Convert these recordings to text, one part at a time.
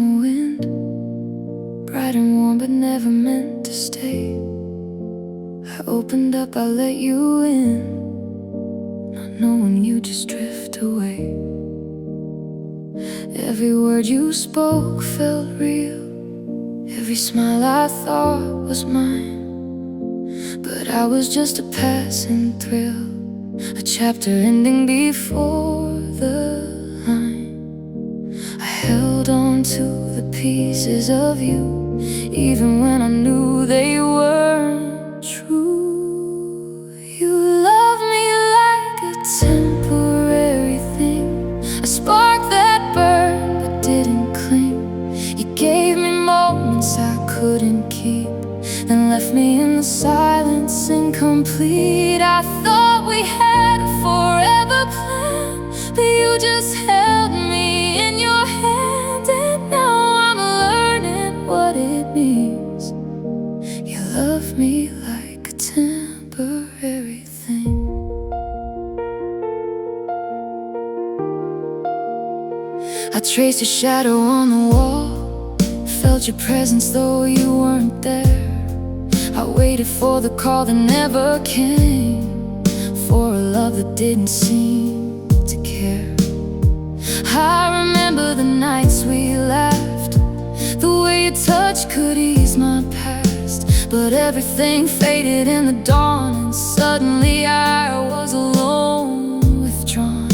summer wind, bright and warm but never meant to stay. I opened up, I let you in, not knowing you just drift away. Every word you spoke felt real, every smile I thought was mine. But I was just a passing thrill, a chapter ending before the line. I held on to the pieces of you, even when I knew they weren't true. You loved me like a temporary thing, a spark that burned but didn't cling. You gave me moments I couldn't keep, then left me in the silence incomplete. I thought we had a forever plan, but you just held me in your hand. And now I'm learning what it means. You love me like a temporary thing. I traced your shadow on the wall, felt your presence though you weren't there. I waited for the call that never came, for a love that didn't seem to care. I remember the nights we laughed, the way your touch could ease my past. But everything faded in the dawn, and suddenly I was alone, withdrawn.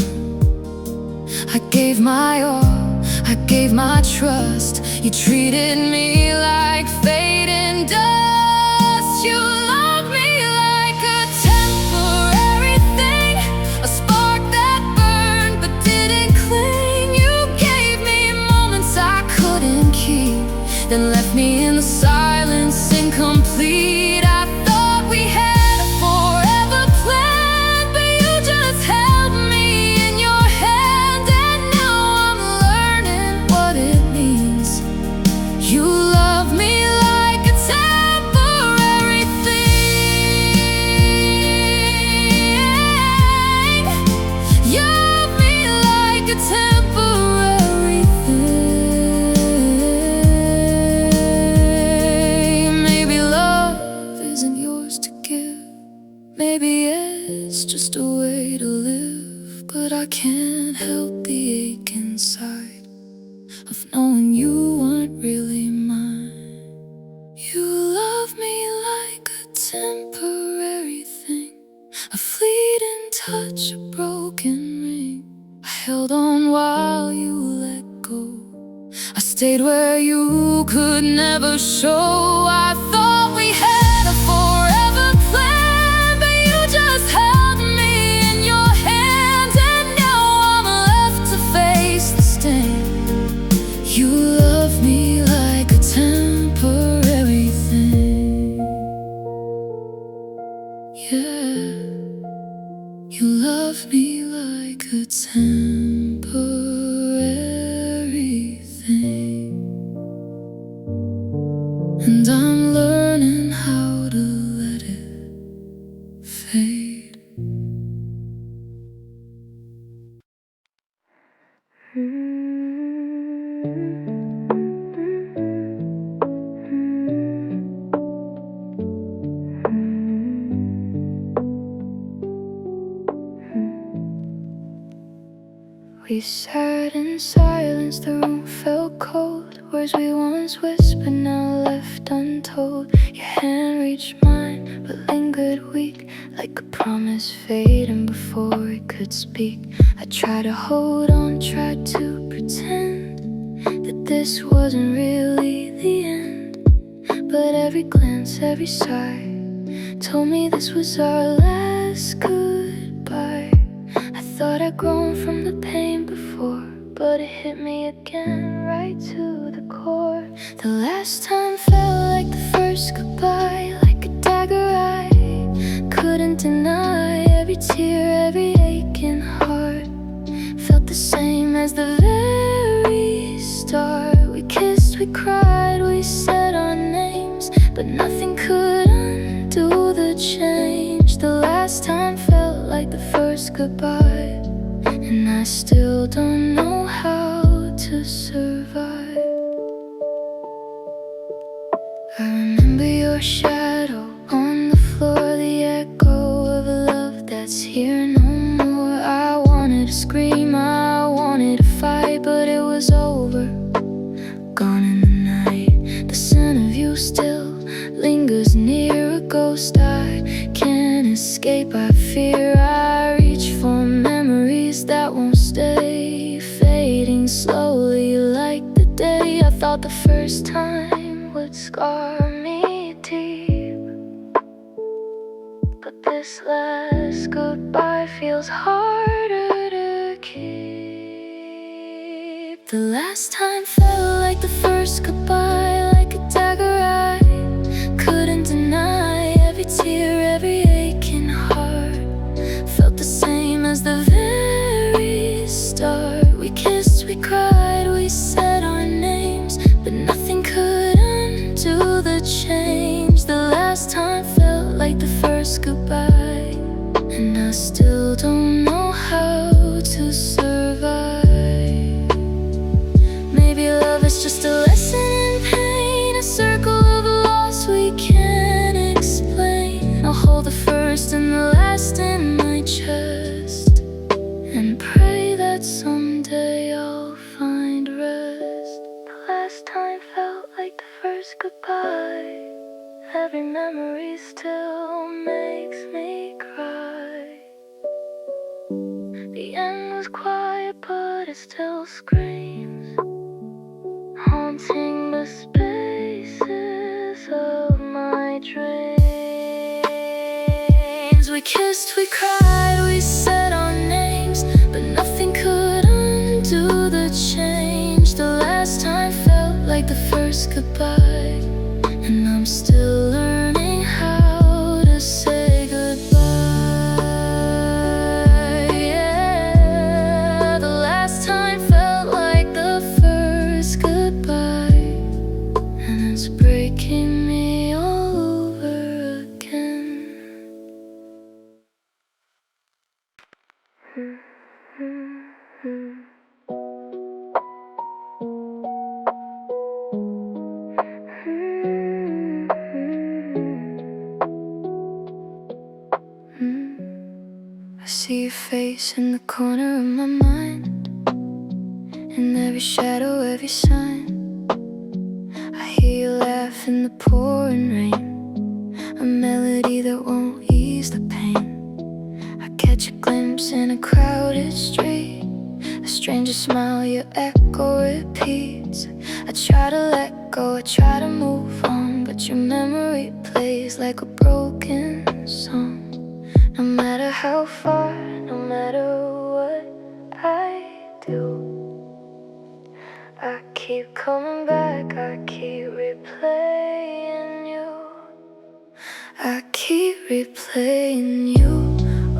I gave my all, I gave my trust. You treated me like fate and dust. You loved me like a temporary thing, a spark that burned but didn't cling. You gave me moments I couldn't keep, then left me in the silence incomplete. I thought we had a forever plan, but you just held me in your hand. And now I'm learning what it means. You love me like a temporary thing. You love me like a temporary thing. Maybe love isn't yours to give, maybe it's just a way to live. But I can't help the ache inside of knowing you weren't really mine. You love me like a temporary thing, a fleeting touch, a broken ring. I held on while you let go, I stayed where you could never show. I thought we had a forever plan, but you just held me in your hand. And now I'm left to face the stain. You love me like a temporary thing. Yeah, you love me like a temporary thing. And I'm learning how to let it fade. We sat in silence, the room felt cold. Words we once whispered, now left untold. Your hand reached mine, but lingered weak, like a promise fading before it could speak. I tried to hold on, tried to pretend that this wasn't really the end. But every glance, every sigh told me this was our last goodbye. I thought I'd grown from the pain before, but it hit me again, right to the core. The last time felt like the first goodbye, like a dagger I couldn't deny. Every tear, every aching heart felt the same as the very start. We kissed, we cried, we said our names, but nothing could undo the change. The last time felt like the first goodbye, and I still don't know how to survive. your shadow on the floor, the echo of a love that's here no more. I wanted to scream, I wanted to fight, but it was over, gone in the night. The scent of you still lingers near, a ghost I can't escape. I fear I reach for memories that won't stay, fading slowly like the day I thought the first time would scar me deep. But this last goodbye feels harder to keep. The last time felt like the first goodbye, like a dagger I couldn't deny. Every tear, every aching heart felt the same as the very start. We kissed, we cried, we said our names, but nothing could undo the change. The last time felt like the first goodbye, and I still don't know how to survive. Maybe love is just a lesson in pain, a circle of loss we can't explain. I'll hold the first and the last in my chest and pray that someday I'll find rest. The last time felt like the first goodbye. Every memory still makes me cry. The end was quiet, but it still screams, haunting the spaces of my dreams. We kissed, we cried, we said our names, but nothing could undo the change. The last time felt like the first goodbye, and I'm still learning how to say goodbye. Yeah, the last time felt like the first goodbye, and it's breaking me all over again. I see your face in the corner of my mind, in every shadow, every sign. I hear you laugh in the pouring rain, a melody that won't ease the pain. I catch a glimpse in a crowded street, a stranger smile, your echo repeats. I try to let go, I try to move on, but your memory plays like a broken song. No matter how far, no matter what I do, I keep coming back, I keep replaying you. I keep replaying you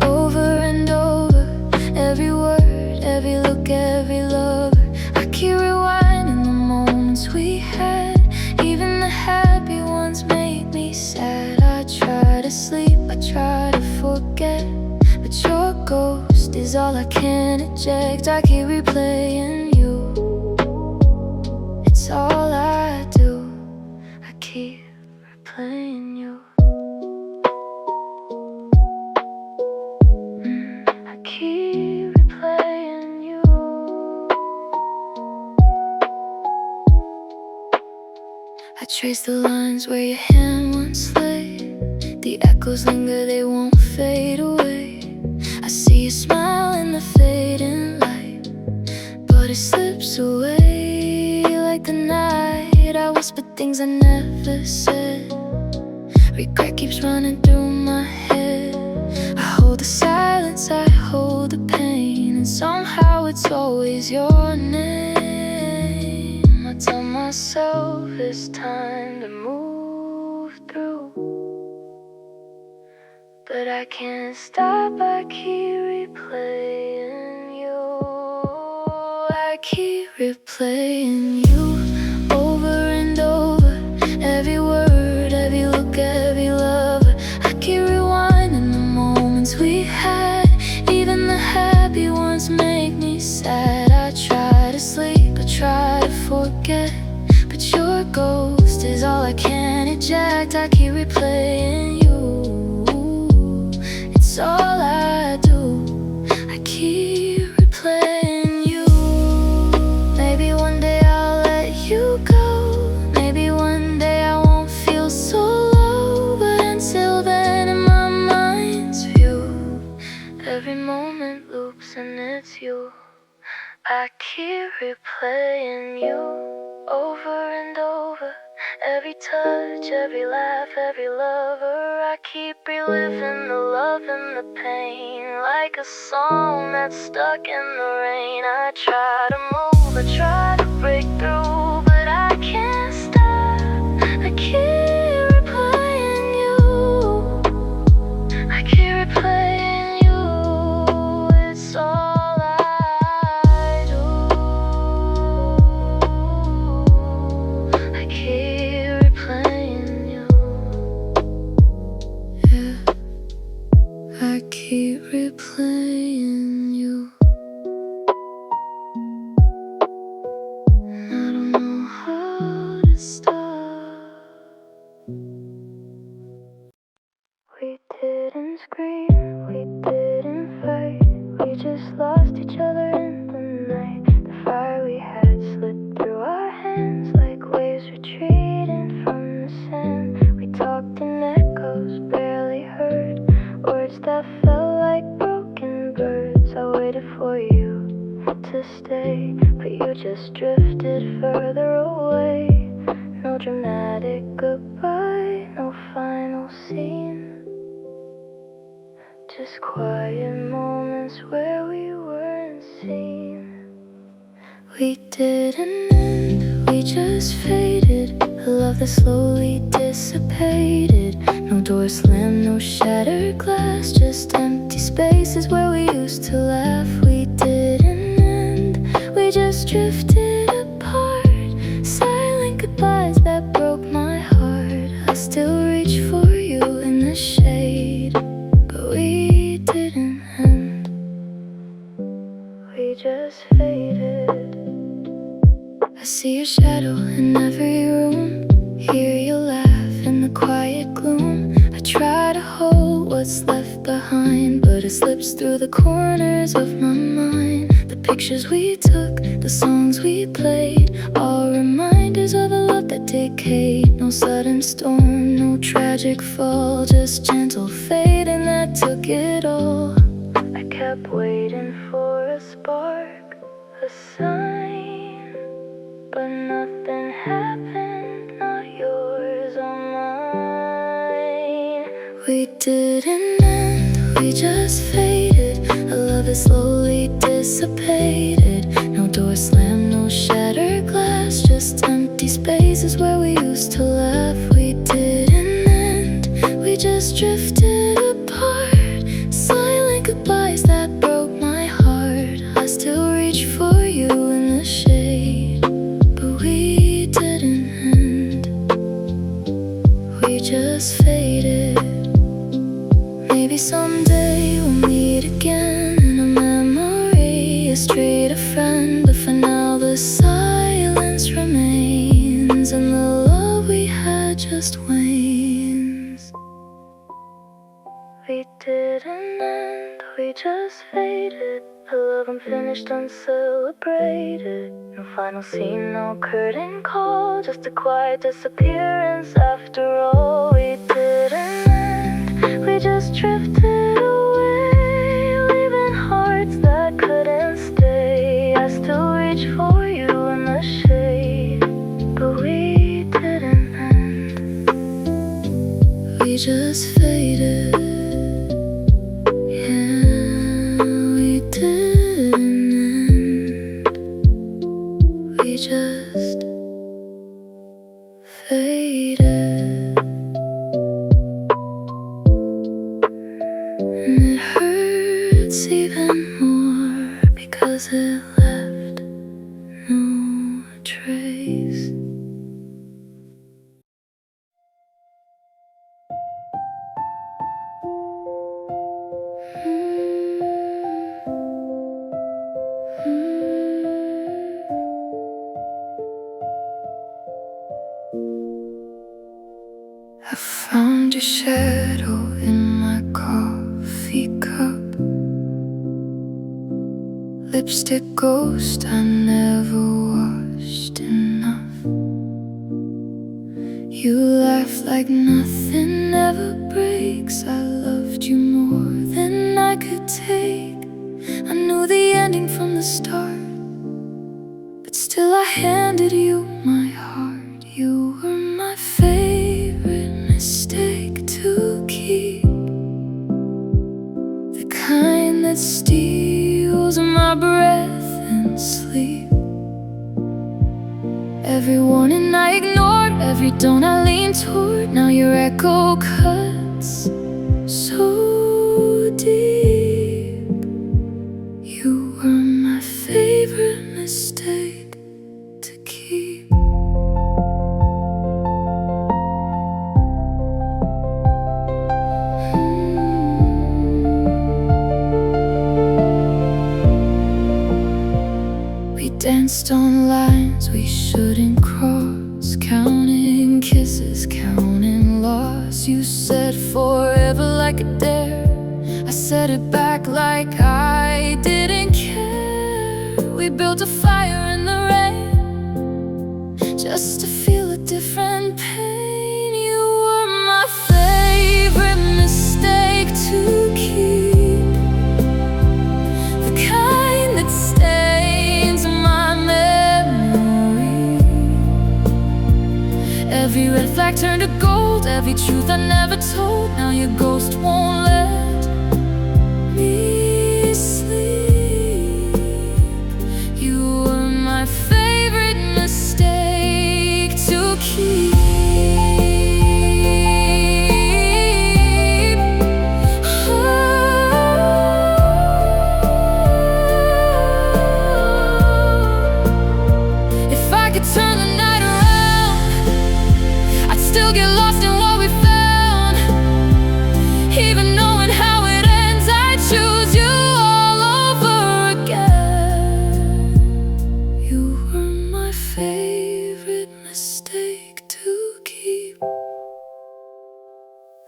over and over. Every word, every look, every lover. I keep rewinding the moments we had. Even the happy ones make me sad. I try to sleep, I try to forget, but your ghost is all I can eject. I keep replaying you, it's all I do. I keep replaying you. I keep replaying you. I trace the lines where your hand once lay. The echoes linger, they won't fade away. I see you smile in the fading light, but it slips away like the night. I whisper things I never said. Regret keeps running through my head. I hold the silence, I hold the pain, and somehow it's always your name. I tell myself it's time to move through, but I can't stop, I keep replaying you. I keep replaying you over and over. Every word, every look, every lover. I keep rewinding the moments we had. Even the happy ones make me sad. I try to sleep, I try to forget, but your ghost is all I can reject, I keep replaying you. It's all I do, I keep replaying you. Maybe one day I'll let you go. Maybe one day I won't feel so low. But until then, in my mind's view, every moment loops and it's you. I keep replaying you over and over. Every touch, every laugh, every lover. I keep reliving the love and the pain, like a song that's stuck in the rain. I try to move, I try to break through, but I can't stop. I keep replaying you. I keep replaying you. It's all I do. I keep replaying you. Yeah, I keep replaying you. I don't know how to stop. We didn't scream, we didn't fight. We just lost each other in the night. The fire we had slid through our hands like waves retreating from the sand. We talked in echoes, barely heard words that felt like broken birds. I waited for you to stay, but you just drifted further away. No dramatic goodbye, no final scene. Just quiet moments where we weren't seen. We didn't end, we just faded. A love that slowly dissipated. No door slammed, no shattered glass, just empty spaces where we used to laugh. We didn't end, we just drifted apart. Silent goodbyes that broke my heart. I still reach for you in the shade, but we didn't end. We just faded. I see your shadow in every room, hear you laugh in the quiet gloom. I try to hold what's left behind, but it slips through the corners of my mind. The pictures we took, the songs we played, all reminders of a love that decayed. No sudden storm, no tragic fall, just gentle fading that took it all. I kept waiting for a spark, a sign, but nothing happened, not yours or mine. We didn't end, we just faded. A love that slowly dissipated. No door slammed, no shattered glass, just empty spaces where we used to laugh. We didn't end, we just drifted apart. Silent goodbyes that broke my heart. I still reach for you in the shade, but we didn't end, we just faded. Maybe someday we'll meet again in a memory, a street, a friend. But for now the silence remains, and the love we had just wanes. We didn't end, we just faded. A love unfinished, uncelebrated. No final scene, no curtain call, just a quiet disappearance after all. We didn't end, we just drifted away, leaving hearts that couldn't stay. I still reach for you in the shade, but we didn't end, we just faded. Yeah, we didn't end, we just faded. And it hurts even more because it left no trace. your shadow in my coffee cup. Lipstick ghost I never washed enough. You laugh like nothing ever breaks. I loved you more than I could take. I knew the ending from the start, but still I handed you my heart. You were my favorite mistake to keep, the kind that steals my breath and sleep. Every warning I ignored, every dawn I leaned toward. Now your echo cuts so deep. You were my favorite mistake to keep. We danced on lines we shouldn't cross, counting kisses, counting loss. You said forever like a dare. I said it back like I didn't care. We built a fire in the rain just to feel a different pain. You were my favorite mistake to keep, the kind that stains my memory. Every red flag turned to gold, every truth I never told. Now your ghost won't let me sleep. You were my favorite mistake to keep. If I could turn the night around, I'd still get lost in what we found. Even knowing how it ends, I choose you all over again. You were my favorite mistake to keep,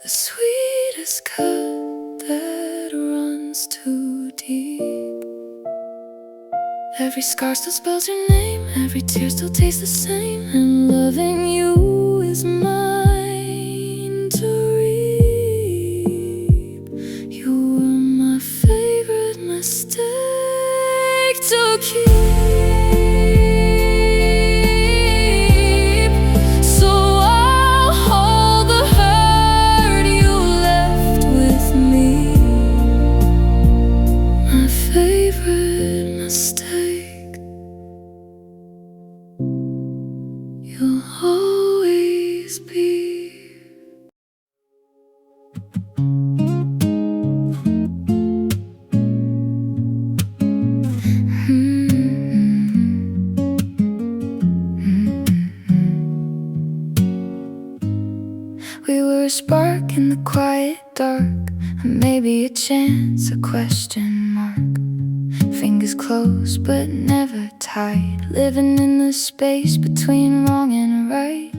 the sweetest cut that runs too deep. Every scar still spells your name, every tear still tastes the same. And loving you is mine to reap. You were my favorite mistake to keep. So I'll hold the hurt you left with me, my favorite mistake. You'll always be. We were a spark in the quiet dark, maybe a chance, a question mark. Fingers closed but never tight, living in the space between wrong and right.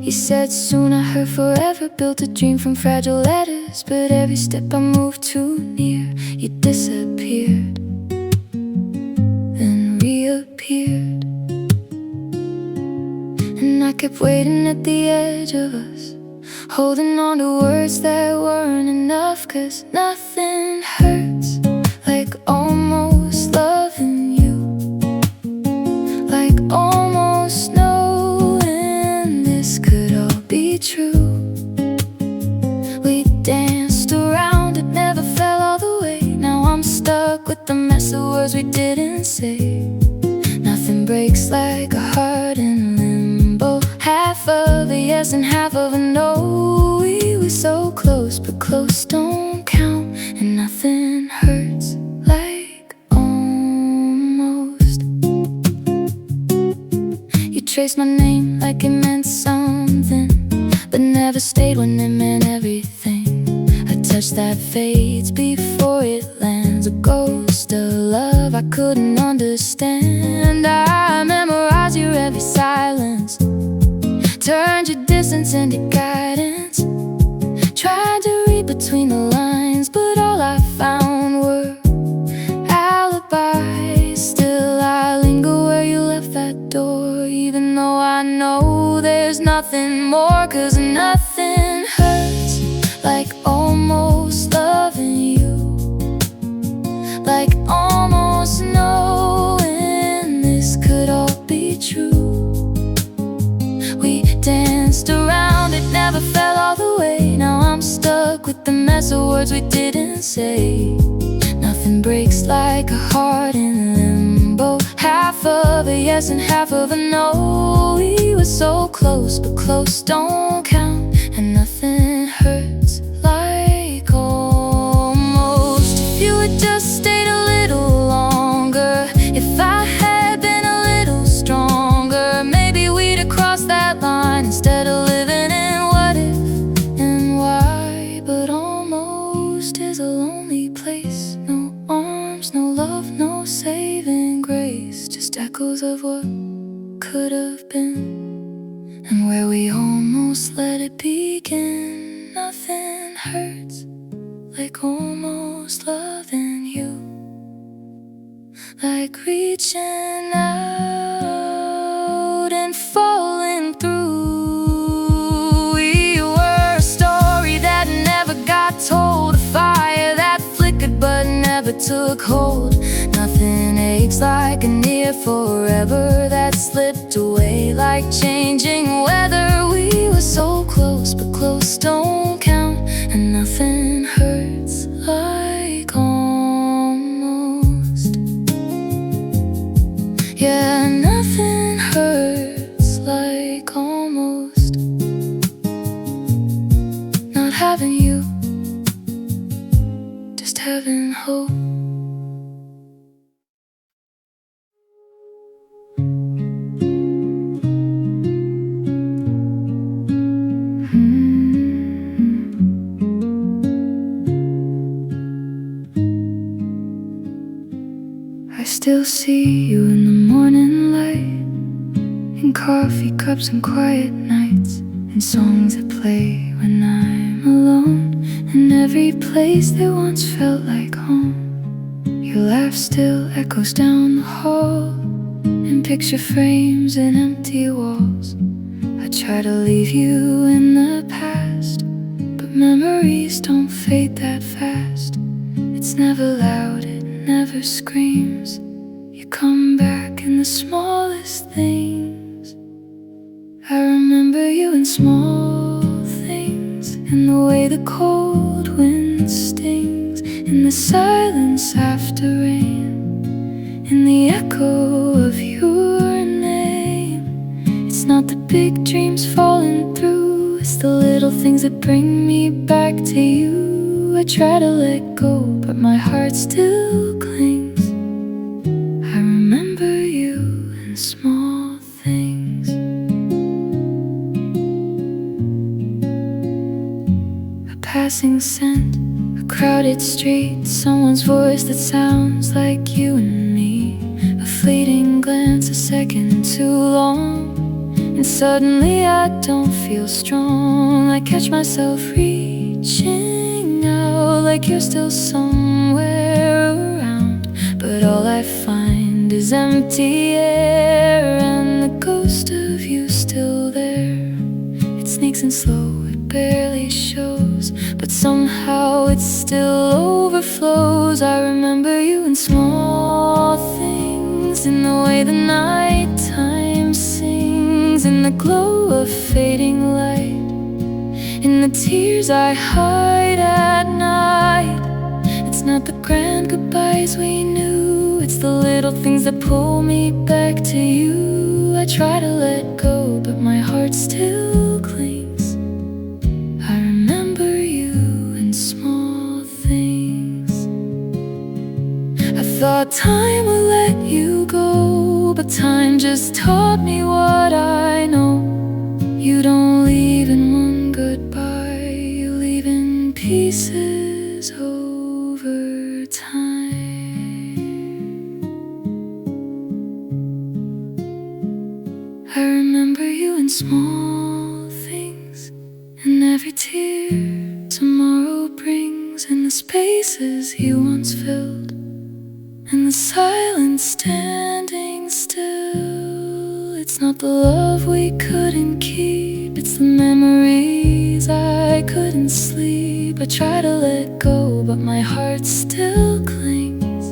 You said soon, I heard forever, built a dream from fragile letters. But every step I moved too near, you disappeared, then reappeared. And I kept waiting at the edge of us, holding on to words that weren't enough. 'Cause nothing hurts like almost loving you, like almost knowing this could all be true. We danced around it, never fell all the way. Now I'm stuck with the mess of words we didn't say. Nothing breaks like a heart in limbo, half of a yes and half of a no. We were so close, but close don't count. And nothing hurts like almost. You traced my name like it meant something, but never stayed when it meant everything. A touch that fades before it lands, a ghost of love I couldn't understand. I memorized your every silence, turned your distance into guidance. between the lines, but all I found were alibis. Still I linger where you left that door, even though I know there's nothing more. 'Cause nothing hurts like almost loving you, like almost knowing this could all be true. We danced around, it never fell all the way. Now I'm stuck with the mess of words we didn't say. Nothing breaks like a heart in limbo, half of a yes and half of a no. We were so close, but close don't count. And nothing hurts like almost. If you had just stayed a little longer, if I had been a little stronger, maybe we'd have crossed that line instead of living in what if and why. But almost is a lonely place. No arms, no love, no saving grace, just echoes of what could have been, and where we almost let it begin. Nothing hurts like almost loving you, like reaching out and falling through. We were a story that never got told, a fire that flickered but never took hold. Nothing aches like a near forever that slipped away like changing weather. We were so close, but close don't count. And nothing hurts like almost. Yeah, nothing hurts like almost not having you, just having hope. I still see you in the morning light, in coffee cups and quiet nights, in songs that play when I'm alone, in every place that once felt like home. Your laugh still echoes down the hall, in picture frames and empty walls. I try to leave you in the past, but memories don't fade that fast. It's never loud, it never screams. You come back in the smallest things. I remember you in small things, in the way the cold wind stings, in the silence after rain, in the echo of your name. It's not the big dreams falling through, it's the little things that bring me back to you. I try to let go, but my heart still clings. I remember you in small things. A passing scent, a crowded street, someone's voice that sounds like you and me. A fleeting glance, a second too long, and suddenly I don't feel strong. I catch myself reaching out like you're still somewhere around, but all I find is empty air and the ghost of you still there. It sneaks in slow, it barely shows, but somehow it still overflows. I remember you in small things, in the way the nighttime sings, in the glow of fading light, in the tears I hide at night. It's not the grand goodbyes we knew, it's the little things that pull me back to you. I try to let go, but my heart still clings. I remember you in small things. I thought time would let you go, but time just taught me what I know. You don't leave in one goodbye, you leave in pieces over time. I remember you in small things, and every tear tomorrow brings. spaces he once filled, and the silence standing still. It's not the love we couldn't keep, it's the memories I couldn't sleep. I try to let go, but my heart still clings.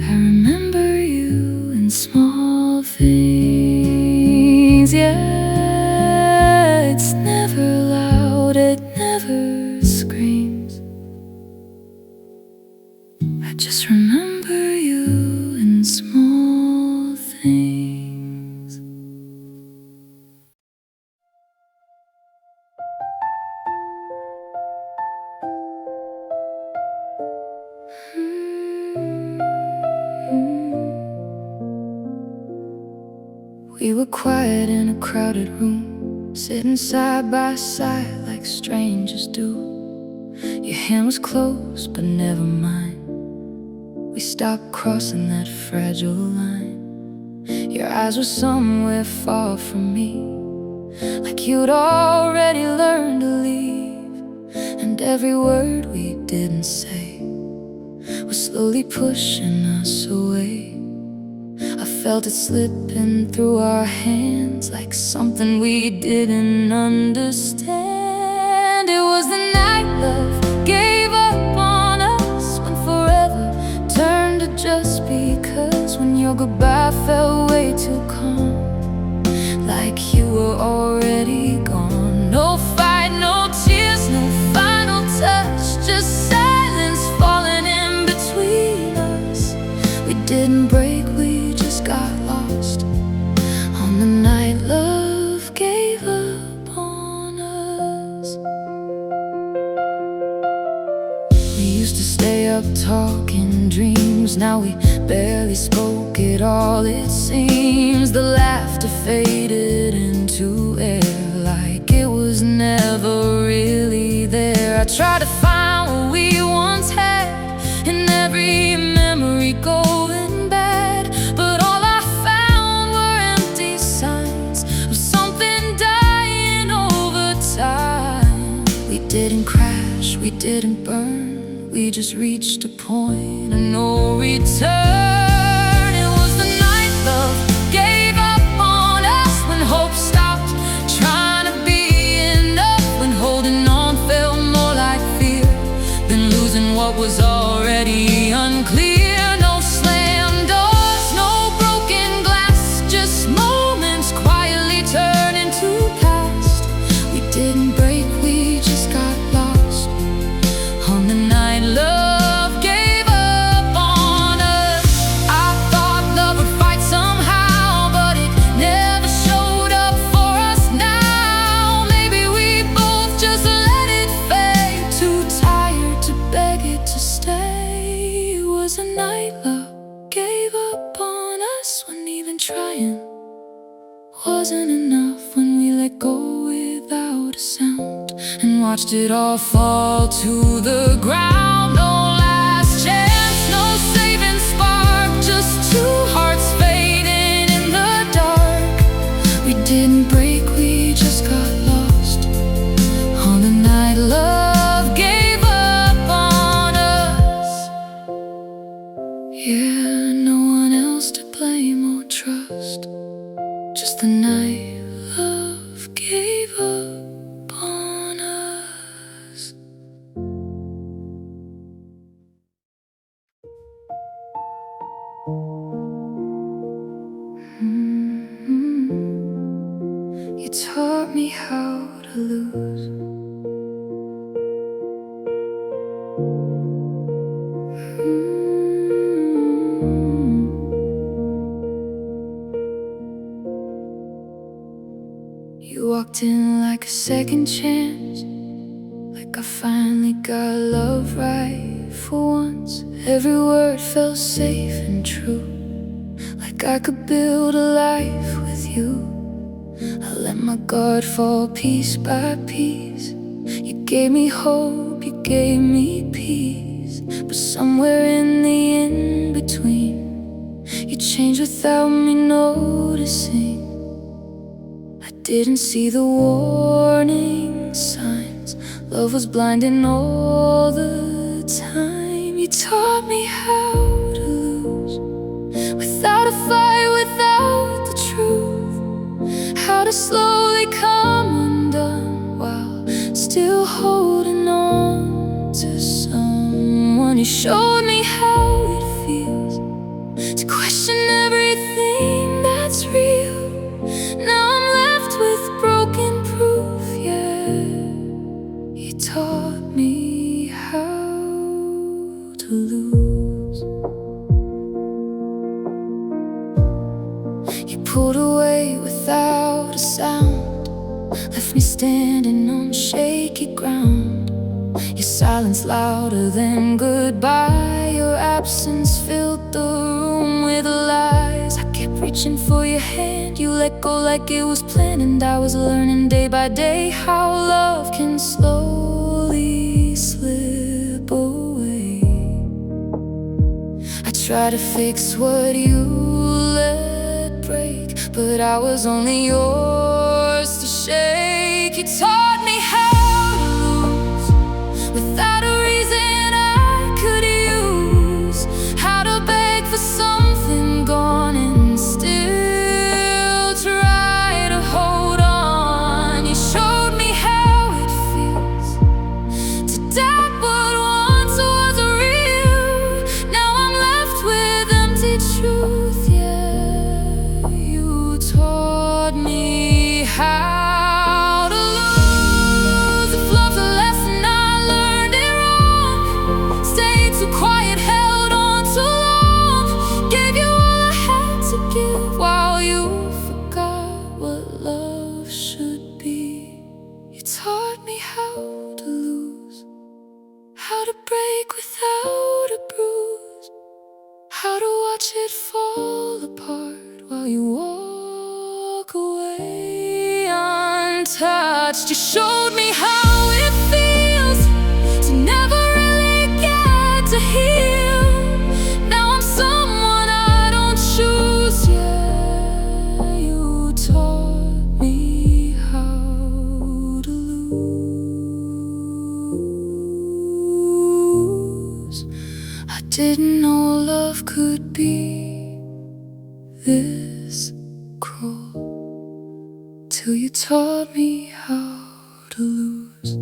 I remember you in small things, yeah. It's never loud, it never screams. I just remember you in small things. We were quiet in a crowded room, sitting side by side like strangers do. Your hand was close, but never mine. We stopped crossing that fragile line. Your eyes were somewhere far from me, like you'd already learned to leave. And every word we didn't say was slowly pushing us away. I felt it slipping through our hands like something we didn't understand. It was the night love gave up on us, when forever turned to just because. When your goodbye felt way too calm, like you were already gone. No fight, no tears, no final touch, just silence falling in between us. We didn't break, we just got lost on the night love gave up on us. We used to stay up talking dreams, now we barely spoke at all, it seems. The laughter faded into air like it was never really there. I tried to find what we once had in every memory going bad, but all I found were empty signs of something dying over time. We didn't crash, we didn't burn, we just reached a point of no return. It was the night love gave up on us, when hope stopped trying to be enough, when holding on felt more like fear than losing what was already unclear. No slammed doors, no broken glass, just moments quietly turning to past. We didn't break, we just got lost on the night love gave up on us. I thought love would fight somehow, but it never showed up for us now. Maybe we both just let it fade, too tired to beg it to stay. It was a night love gave up on us, when even trying wasn't enough, when we let go without a sound and watched it all fall to the ground. No last chance, no saving spark, just two hearts fading in the dark. We didn't break, we just got lost on the night love gave up on us. Yeah, no one else to blame or trust, just the night love gave up on us. You taught me how to lose. You walked in like a second chance, like I finally got love right for once. Every word felt safe and true, like I could build a life with you. I let my guard fall piece by piece. You gave me hope, you gave me peace, but somewhere in the in-between, you changed without me noticing. I didn't see the warning signs, love was blinding all the the time. You taught me how to lose without a fight, without the truth. How to slowly come undone while still holding on to someone. You showed me how it feels to question everything that's real. Now I'm left with broken proof, yeah. You taught me how to lose. You pulled away without a sound, left me standing on shaky ground. Your silence louder than goodbye. Your absence filled the room with lies. I kept reaching for your hand, you let go like it was planned. And I was learning day by day how love can slowly slip away. I tried to fix what you let break, but I was only yours to shake. You taught me how to lose without a reason I could use. How to beg for something gone and still try to hold on. You showed me how it feels to doubt what once was real. Now I'm left with empty truth, yeah. You taught me how to lose. If love's a lesson, I learned it wrong. Stayed too quiet, held on too long. Gave you all I had to give while you forgot what love should be. You taught me how to lose, how to break without a bruise, how to watch it fall apart while you walk away untouched. You showed me how it feels to never really get to heal. Now I'm someone I don't choose, yeah. You taught me how to lose. I didn't know love could be this cruel till you taught me how to lose.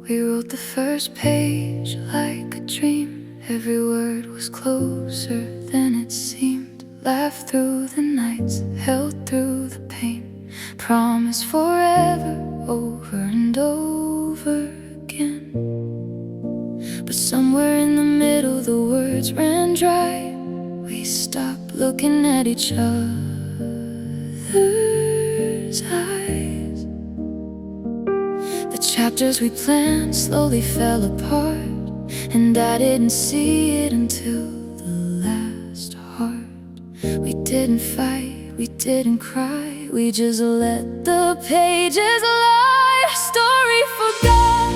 We wrote the first page like a dream. Every word was closer than it seemed. Laughed through the nights, held through the pain. Promised forever, over and over again. But somewhere in the middle the words ran dry. We stopped looking at each other's eyes. The chapters we planned slowly fell apart, and I didn't see it until the last heart. We didn't fight, we didn't cry, we just let the pages lie. Our story forgot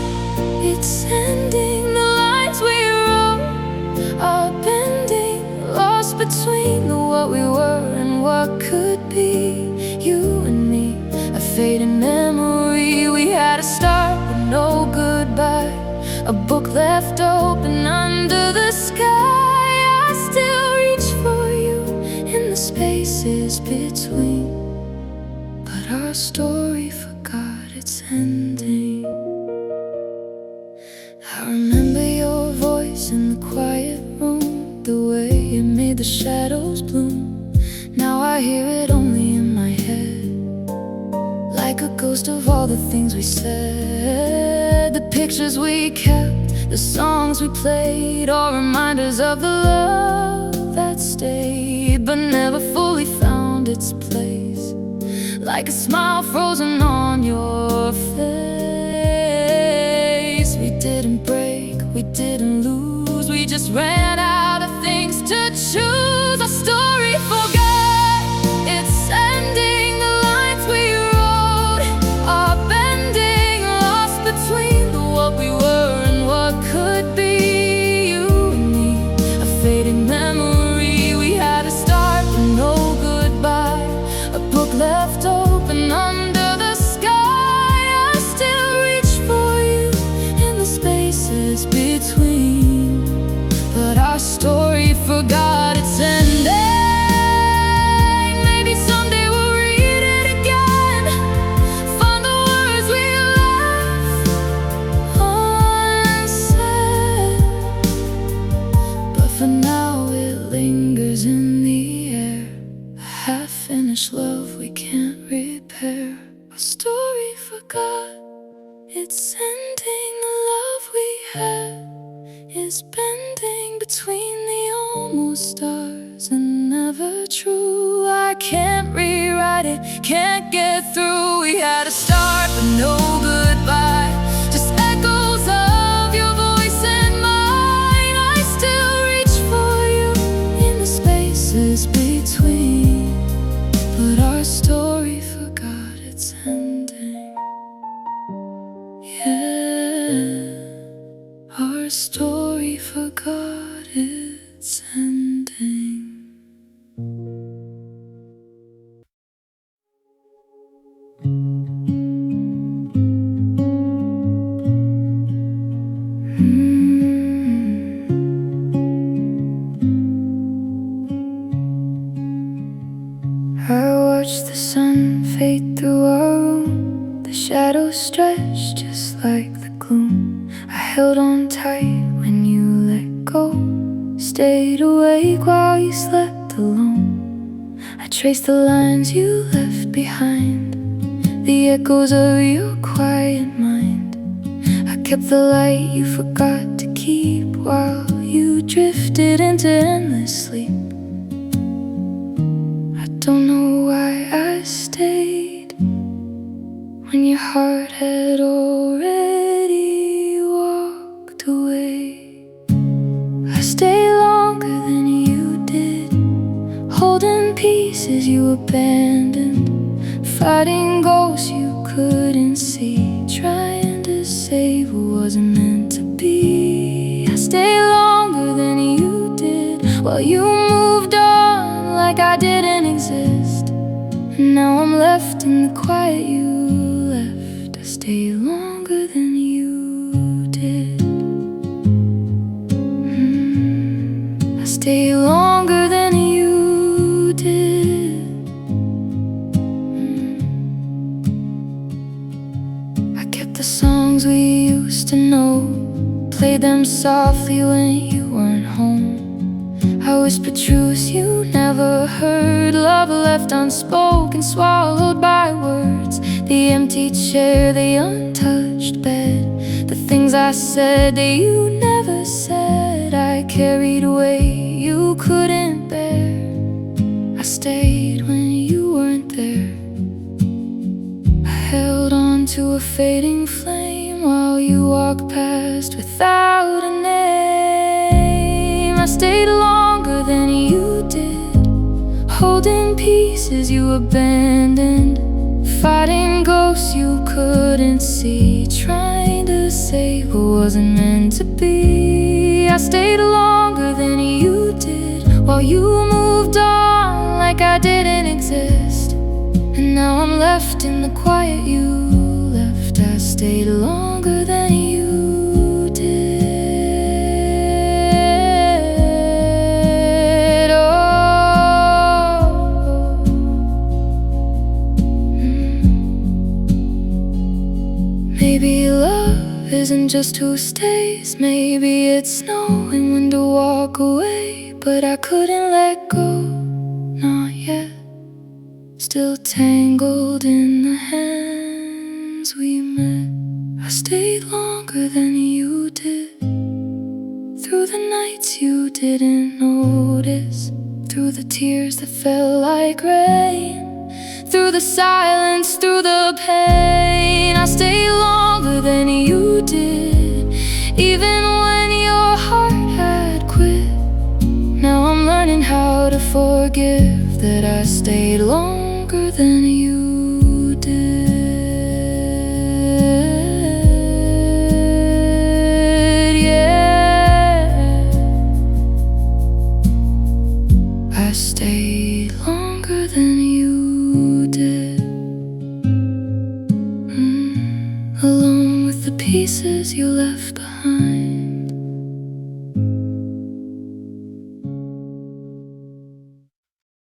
its ending. The lines we wrote are bending, lost between what we were and what could be. You and me, a fading memory. We had a start but no goodbye, a book left open under the sky. I still reach for you in the spaces between, but our story forgot its ending. I remember your voice in the quiet room, the way it made the shadows bloom. Now I hear it only in my head, like a ghost of all the things we said. The pictures we kept, the songs we played, all reminders of the love that stayed but never fully found its place. Like a smile frozen on your face. We didn't break, we didn't lose, we just ran out of things to choose. Our story forgot its ending. The lines we wrote are bending, lost between what we were left open under the sky. I still reach for you in the spaces between, but our story forgot its ending. Maybe someday we'll read it again, find the words we left unsaid, but for now it lingers in the air, a half-finished love we can't repair. Our story forgot its ending. The love we had is bending between the almost stars and never true. I can't rewrite it, can't get through. We had a start but no goodbye, just echoes of your voice and mine. I still reach for you in the spaces between, but our story forgot its ending. Yeah, our story forgot its ending. I watched the sun fade through our room, the shadows stretched just like the gloom. I held on tight when you let go, stayed awake while you slept alone. I traced the lines you left behind, the echoes of your quiet mind. I kept the light you forgot to keep while you drifted into endless sleep. I don't know why I stayed when your heart had already walked away. I stayed longer than you did, holding pieces you abandoned, fighting ghosts you couldn't see, trying to save what wasn't meant to be. I stayed longer than you did while you moved on like I didn't exist, and now I'm left in the quiet you left. I stayed longer than you did. I stayed longer than you did. I kept the songs we used to know, played them softly when you weren't home. I whispered truths you never heard, love left unspoken, swallowed by words. The empty chair, the untouched bed, the things I said that you never said, I carried weight you couldn't bear. I stayed when you weren't there. I held on to a fading flame while you walked past without a name. I stayed longer than you did, holding pieces you abandoned, fighting ghosts you couldn't see, trying to save what wasn't meant to be. I stayed longer than you did while you moved on like I didn't exist, and now I'm left in the quiet you left. I stayed longer than you did. Oh. Maybe love isn't just who stays, maybe it's knowing when to walk away. But I couldn't let go, not yet. Still tangled in the hands we met. I stayed longer than you did, through the nights you didn't notice, through the tears that fell like rain, through the silence, through the pain. I stayed longer than you did, even when your heart had quit. Now I'm learning how to forgive that I stayed longer than you did. Yeah, I stayed longer than you did. pieces you left behind.